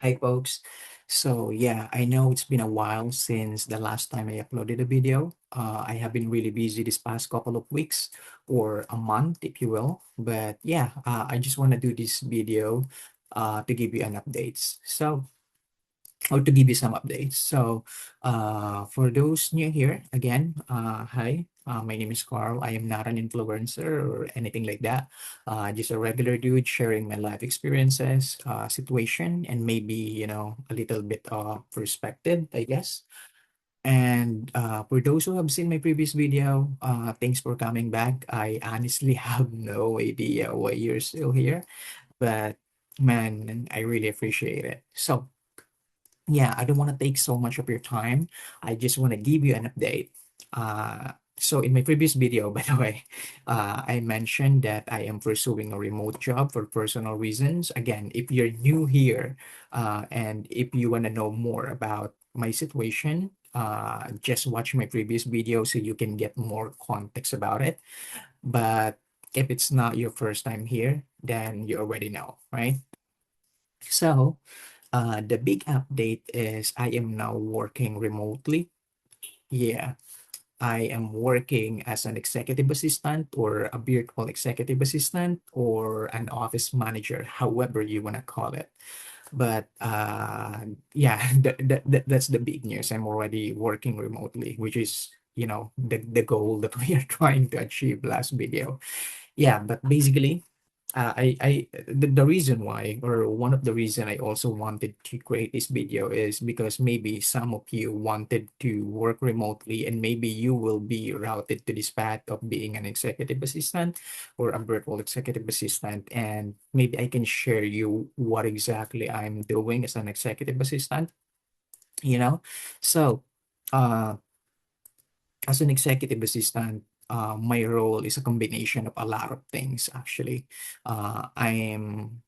Hi, folks. So, yeah, I know it's been a while since the last time I uploaded a video. I have been really busy this past couple of weeks or a month, if you will. But yeah, I just want to do this video to give you an updates. Or to give you some updates. For those new here, again, hi, my name is Carl. I am not an influencer or anything like that. Just a regular dude sharing my life experiences, situation, and maybe, a little bit of perspective, I guess. And for those who have seen my previous video, thanks for coming back. I honestly have no idea why you're still here, but man, I really appreciate it. Yeah, I don't want to take so much of your time. I just want to give you an update. So in my previous video, by the way, I mentioned that I am pursuing a remote job for personal reasons. Again, if you're new here, and if you want to know more about my situation, just watch my previous video so you can get more context about it. But if it's not your first time here, then you already know, right? So, the big update is I am now working remotely. Yeah, I am working as an executive assistant or a virtual executive assistant or an office manager, however you want to call it. But yeah, that's the big news. I'm already working remotely, which is, the goal that we are trying to achieve last video. Yeah, but basically, the reason why, or one of the reason I also wanted to create this video is because maybe some of you wanted to work remotely and maybe you will be routed to this path of being an executive assistant or a virtual executive assistant. And maybe I can share you what exactly I'm doing as an executive assistant, you know? So, uh, as an executive assistant, my role is a combination of a lot of things, actually. I am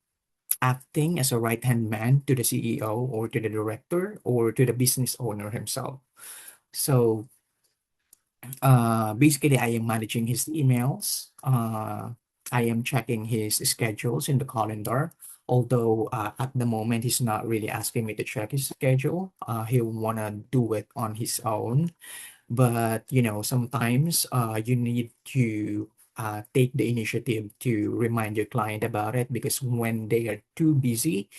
acting as a right-hand man to the CEO or to the director or to the business owner himself. So basically, I am managing his emails. I am checking his schedules in the calendar. Although at the moment he's not really asking me to check his schedule, he'll wanna do it on his own. But sometimes you need to take the initiative to remind your client about it because when they are too busy,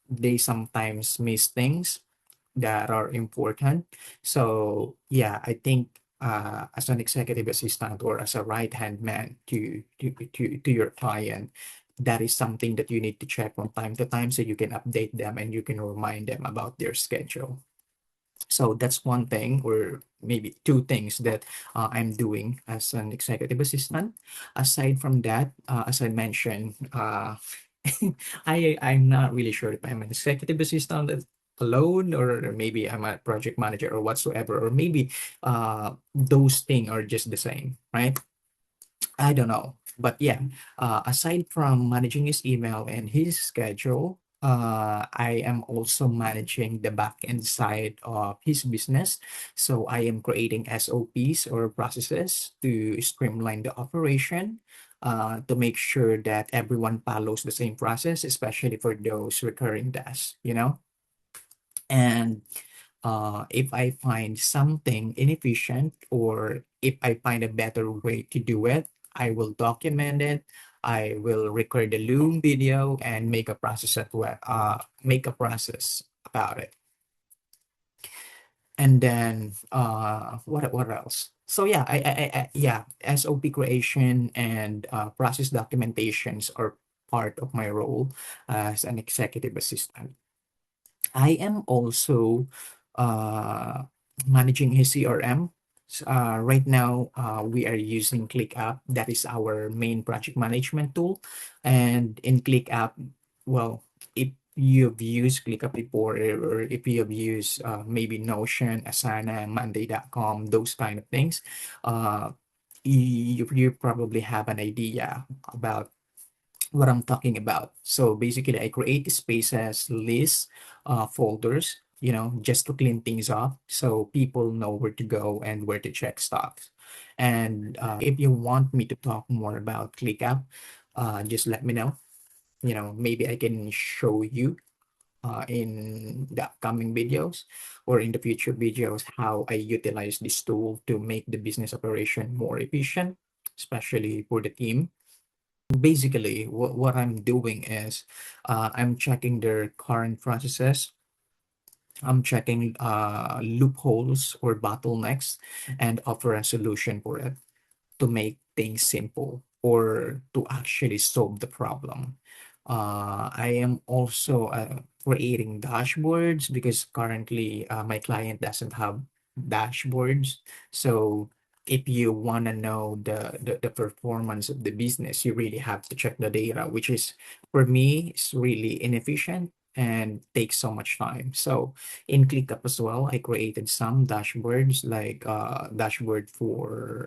they sometimes miss things that are important. So yeah, I think as an executive assistant or as a right hand man to your client, that is something that you need to check from time to time so you can update them and you can remind them about their schedule. So that's one thing, or maybe two things that I'm doing as an executive assistant. Aside from that, as I mentioned, I'm not really sure if I'm an executive assistant alone, or maybe I'm a project manager or whatsoever, or maybe those things are just the same, right? I don't know. But yeah, aside from managing his email and his schedule, I am also managing the back end side of his business. So I am creating SOPs or processes to streamline the operation, to make sure that everyone follows the same process, especially for those recurring tasks, And if I find something inefficient or if I find a better way to do it, I will document it. I will record the Loom video and make a process about it. And then what else? So yeah, yeah, SOP creation and process documentations are part of my role as an executive assistant. I am also uh, managing his CRM. Right now, we are using ClickUp. That is our main project management tool. And in ClickUp, well, if you've used ClickUp before, or if you have used maybe Notion, Asana, Monday.com, those kind of things, uh, you probably have an idea about what I'm talking about. So basically, I create spaces, lists, folders, just to clean things up so people know where to go and where to check stuff. And if you want me to talk more about ClickUp, just let me know. Maybe I can show you. in the upcoming videos or in the future videos how I utilize this tool to make the business operation more efficient, especially for the team. Basically, what I'm doing is I'm checking their current processes. I'm checking loopholes or bottlenecks and offer a solution for it to make things simple or to actually solve the problem. I am also creating dashboards because currently my client doesn't have dashboards. So if you want to know the performance of the business, you really have to check the data, which is for me is really inefficient and takes so much time. So in ClickUp as well, I created some dashboards like dashboard for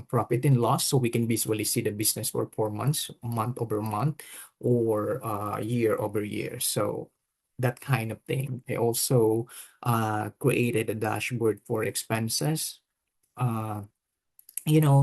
profit and loss, so we can visually see the business performance month over month or year over year. So that kind of thing. I also created a dashboard for expenses. Uh,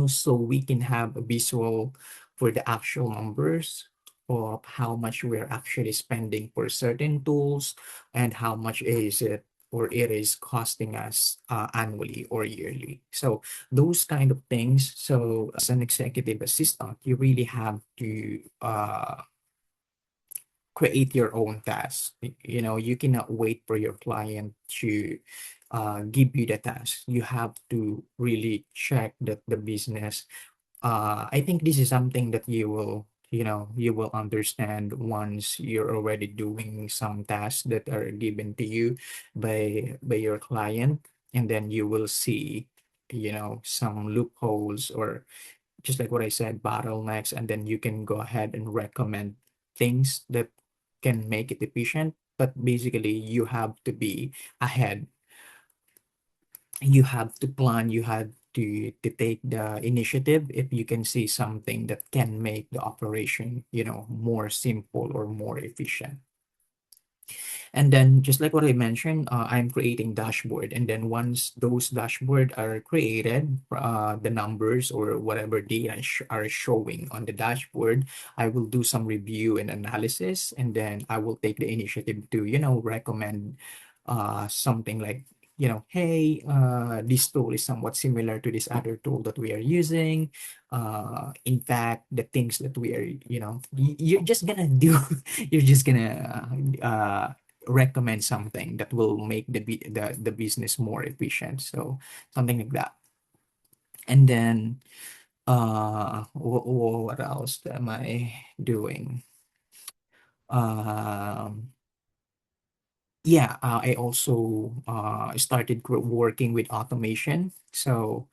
so we can have a visual for the actual numbers of how much we're actually spending for certain tools and how much is it or it is costing us annually or yearly. So those kind of things. So as an executive assistant, you really have to create your own task. You cannot wait for your client to give you the task. You have to really check that the business. I think this is something that you will understand once you're already doing some tasks that are given to you by your client, and then you will see, some loopholes or just like what I said, bottlenecks, and then you can go ahead and recommend things that can make it efficient. But basically, you have to be ahead. You have to plan, you have to take the initiative if you can see something that can make the operation, more simple or more efficient. And then just like what I mentioned, I'm creating dashboard. And then once those dashboard are created, the numbers or whatever data are showing on the dashboard, I will do some review and analysis. And then I will take the initiative to, recommend something like, hey, this tool is somewhat similar to this other tool that we are using. In fact, the things that we are, you're just gonna do, you're just gonna recommend something that will make the business more efficient. So something like that. And then what else am I doing? Um yeah, I also started working with automation. So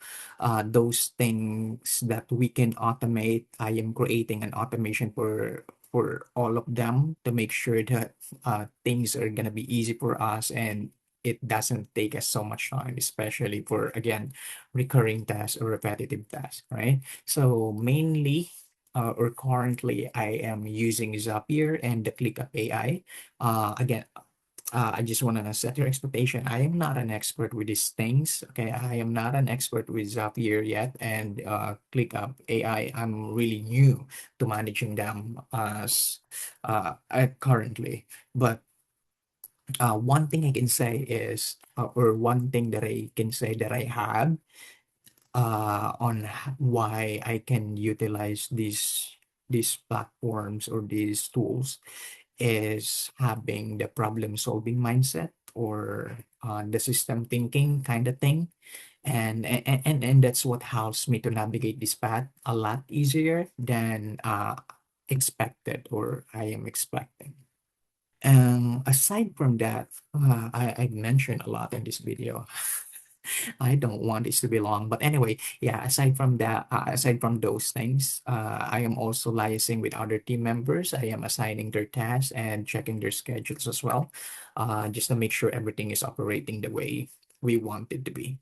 those things that we can automate, I am creating an automation for all of them to make sure that things are gonna be easy for us and it doesn't take us so much time, especially for again recurring tasks or repetitive tasks, right? So mainly or currently I am using Zapier and the ClickUp AI. Again, I just want to set your expectation. I am not an expert with these things. Okay, I am not an expert with Zapier yet, and ClickUp AI. I'm really new to managing them as currently. But one thing I can say is, or one thing that I can say that I have on why I can utilize these platforms or these tools is having the problem solving mindset or the system thinking kind of thing, and that's what helps me to navigate this path a lot easier than expected or I am expecting. Aside from that, I mentioned a lot in this video. I don't want this to be long, but anyway, yeah. Aside from those things, I am also liaising with other team members. I am assigning their tasks and checking their schedules as well, just to make sure everything is operating the way we want it to be.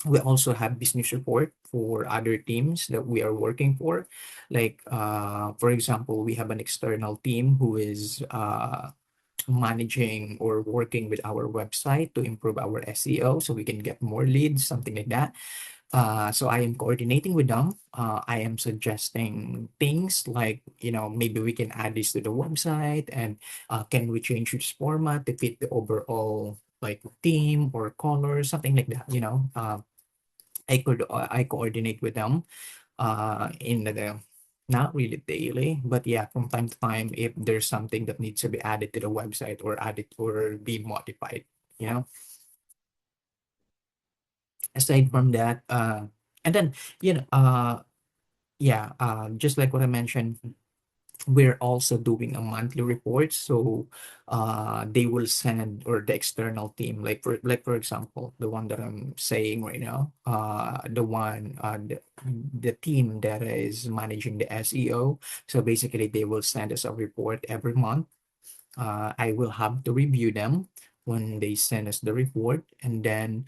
We also have business support for other teams that we are working for. Like, for example, we have an external team who is managing or working with our website to improve our SEO so we can get more leads, something like that. So I am coordinating with them. I am suggesting things like, maybe we can add this to the website, and can we change this format to fit the overall like theme or color, something like that. I coordinate with them in the not really daily, but yeah, from time to time if there's something that needs to be added to the website or added or be modified, you know. Aside from that, and then you know, yeah, just like what I mentioned, we're also doing a monthly report. So they will send, or the external team, like for example, the one that I'm saying right now, the team that is managing the SEO. So basically they will send us a report every month. I will have to review them when they send us the report, and then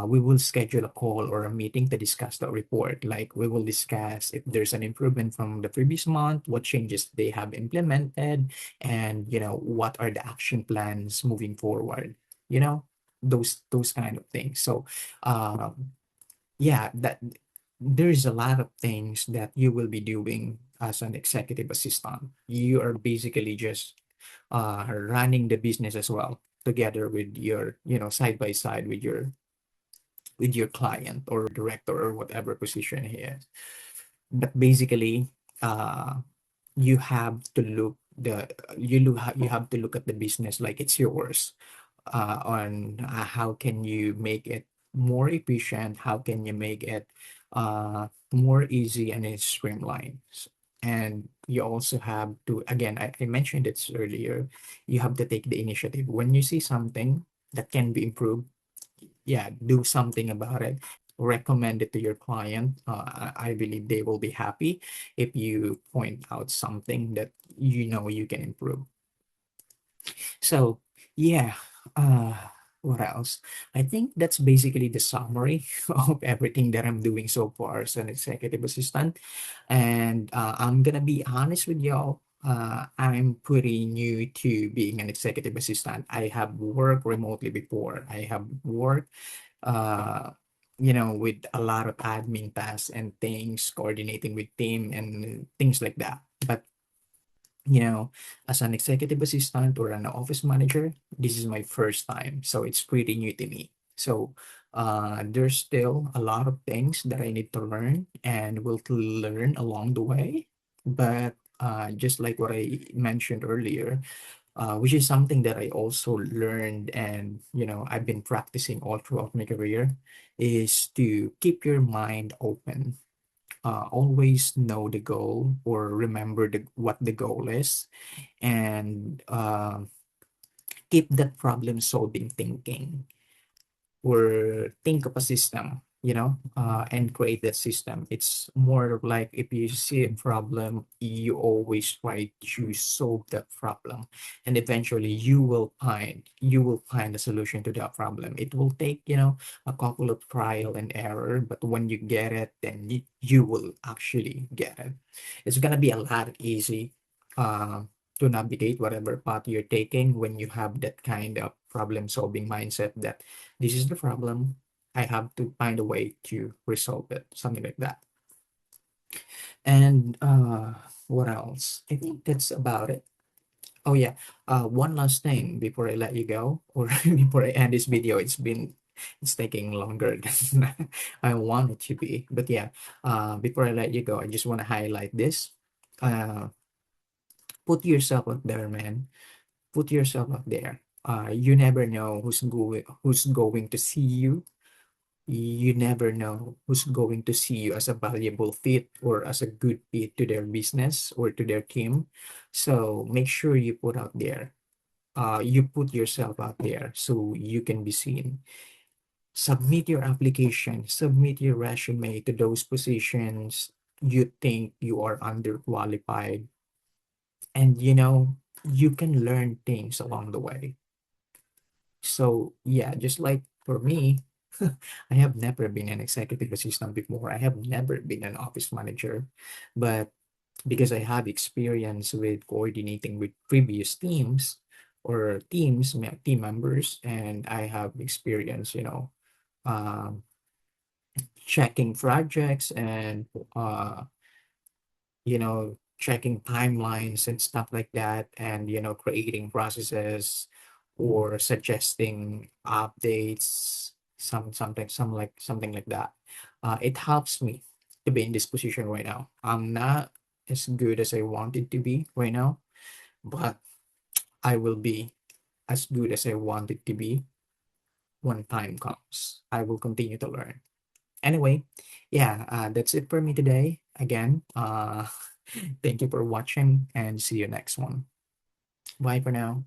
we will schedule a call or a meeting to discuss the report. Like we will discuss if there's an improvement from the previous month, what changes they have implemented, and what are the action plans moving forward. You know, those kind of things. So, yeah, that there is a lot of things that you will be doing as an executive assistant. You are basically just running the business as well, together with your, side by side with your client or director or whatever position he is. But basically, uh, you have to look the you have to look at the business like it's yours, on how can you make it more efficient, how can you make it more easy and it's streamlined. And you also have to, again, I mentioned it earlier, you have to take the initiative. When you see something that can be improved, yeah, do something about it. Recommend it to your client. I believe they will be happy if you point out something that you can improve. So yeah, uh, what else? I think that's basically the summary of everything that I'm doing so far as an executive assistant. And I'm gonna be honest with y'all. I'm pretty new to being an executive assistant. I have worked remotely before. I have worked, uh, with a lot of admin tasks and things, coordinating with team and things like that. But you know, as an executive assistant or an office manager, this is my first time. So it's pretty new to me. So there's still a lot of things that I need to learn and will learn along the way. But just like what I mentioned earlier, which is something that I also learned and, I've been practicing all throughout my career, is to keep your mind open. Always know the goal or remember what the goal is, and keep that problem solving thinking, or think of a system, and create that system. It's more of like, if you see a problem, you always try to solve that problem, and eventually you will find a solution to that problem. It will take, a couple of trial and error, but when you get it, then you will actually get it. It's gonna be a lot easy uh, to navigate whatever path you're taking when you have that kind of problem solving mindset, that this is the problem. I have to find a way to resolve it, something like that. And what else? I think that's about it. Oh yeah, one last thing before I let you go, or before I end this video. It's taking longer than I want it to be. But yeah, before I let you go, I just want to highlight this. Uh, put yourself out there, man. Put yourself out there. You never know who's going to see you. You never know who's going to see you as a valuable fit or as a good fit to their business or to their team. So make sure you put out there. You put yourself out there so you can be seen. Submit your application, submit your resume to those positions you think you are underqualified. And you can learn things along the way. So yeah, just like for me, I have never been an executive assistant before. I have never been an office manager, but because I have experience with coordinating with previous teams or team members, and I have experience, um, checking projects and checking timelines and stuff like that, and creating processes or suggesting updates, something like that. It helps me to be in this position right now. I'm not as good as I wanted to be right now, but I will be as good as I wanted to be when time comes. I will continue to learn. Anyway, yeah, that's it for me today. Again, thank you for watching and see you next one. Bye for now.